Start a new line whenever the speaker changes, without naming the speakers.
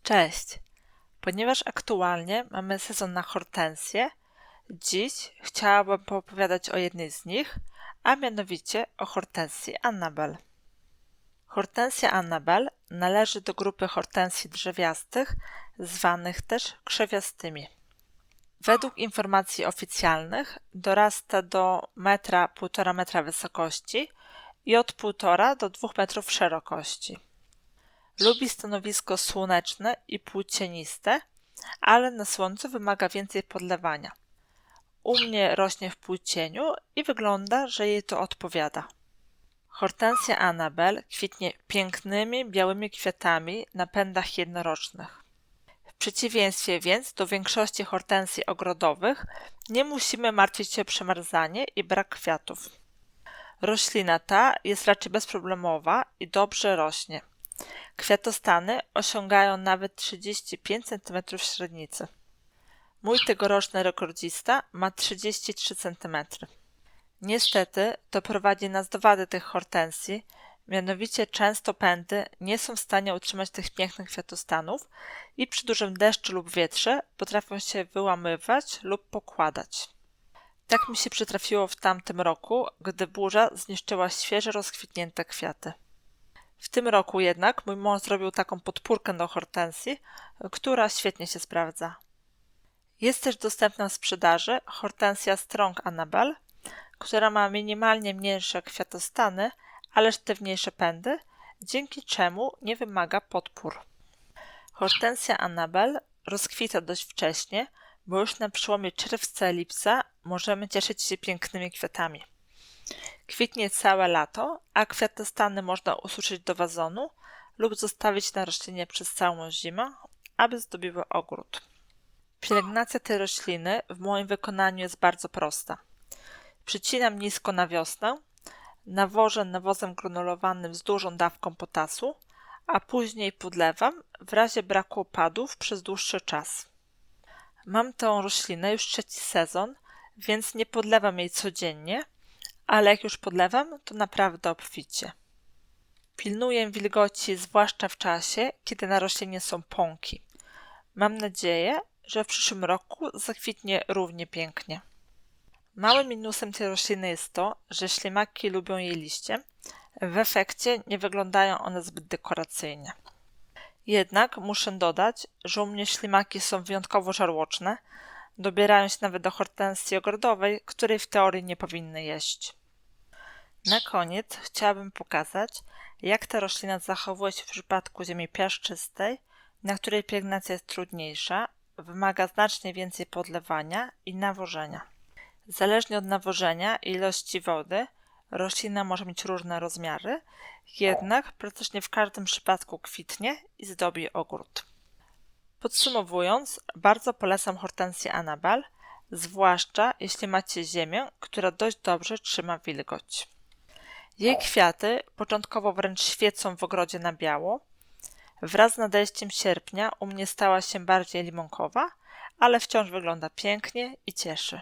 Cześć! Ponieważ aktualnie mamy sezon na hortensje, dziś chciałabym poopowiadać o jednej z nich, a mianowicie o hortensji Annabel. Hortensja Annabel należy do grupy hortensji drzewiastych, zwanych też krzewiastymi. Według informacji oficjalnych dorasta do 1–1,5 metra wysokości i od 1,5 do 2 metrów szerokości. Lubi stanowisko słoneczne i płócieniste, ale na słońcu wymaga więcej podlewania. U mnie rośnie w płócieniu i wygląda, że jej to odpowiada. Hortensja Annabel kwitnie pięknymi, białymi kwiatami na pędach jednorocznych. W przeciwieństwie więc do większości hortensji ogrodowych nie musimy martwić się o przemarzanie i brak kwiatów. Roślina ta jest raczej bezproblemowa i dobrze rośnie. Kwiatostany osiągają nawet 35 cm średnicy. Mój tegoroczny rekordzista ma 33 cm. Niestety to prowadzi nas do wady tych hortensji, mianowicie często pędy nie są w stanie utrzymać tych pięknych kwiatostanów i przy dużym deszczu lub wietrze potrafią się wyłamywać lub pokładać. Tak mi się przytrafiło w tamtym roku, gdy burza zniszczyła świeżo rozkwitnięte kwiaty. W tym roku jednak mój mąż zrobił taką podpórkę do hortensji, która świetnie się sprawdza. Jest też dostępna w sprzedaży hortensja Strong Annabel, która ma minimalnie mniejsze kwiatostany, ale sztywniejsze pędy, dzięki czemu nie wymaga podpór. Hortensja Annabel rozkwita dość wcześnie, bo już na przełomie czerwca-lipca możemy cieszyć się pięknymi kwiatami. Kwitnie całe lato, a kwiatostany można ususzyć do wazonu lub zostawić na roślinie przez całą zimę, aby zdobiły ogród. Pielęgnacja tej rośliny w moim wykonaniu jest bardzo prosta. Przycinam nisko na wiosnę, nawożę nawozem granulowanym z dużą dawką potasu, a później podlewam w razie braku opadów przez dłuższy czas. Mam tę roślinę już 3. sezon, więc nie podlewam jej codziennie, ale jak już podlewam, to naprawdę obficie. Pilnuję wilgoci zwłaszcza w czasie, kiedy na roślinie są pąki. Mam nadzieję, że w przyszłym roku zakwitnie równie pięknie. Małym minusem tej rośliny jest to, że ślimaki lubią jej liście. W efekcie nie wyglądają one zbyt dekoracyjnie. Jednak muszę dodać, że u mnie ślimaki są wyjątkowo żarłoczne, dobierają się nawet do hortensji ogrodowej, której w teorii nie powinny jeść. Na koniec chciałabym pokazać, jak ta roślina zachowuje się w przypadku ziemi piaszczystej, na której pielęgnacja jest trudniejsza, wymaga znacznie więcej podlewania i nawożenia. Zależnie od nawożenia i ilości wody, roślina może mieć różne rozmiary, jednak praktycznie w każdym przypadku kwitnie i zdobi ogród. Podsumowując, bardzo polecam hortensję Annabel, zwłaszcza jeśli macie ziemię, która dość dobrze trzyma wilgoć. Jej kwiaty początkowo wręcz świecą w ogrodzie na biało. Wraz z nadejściem sierpnia u mnie stała się bardziej limonkowa, ale wciąż wygląda pięknie i cieszy.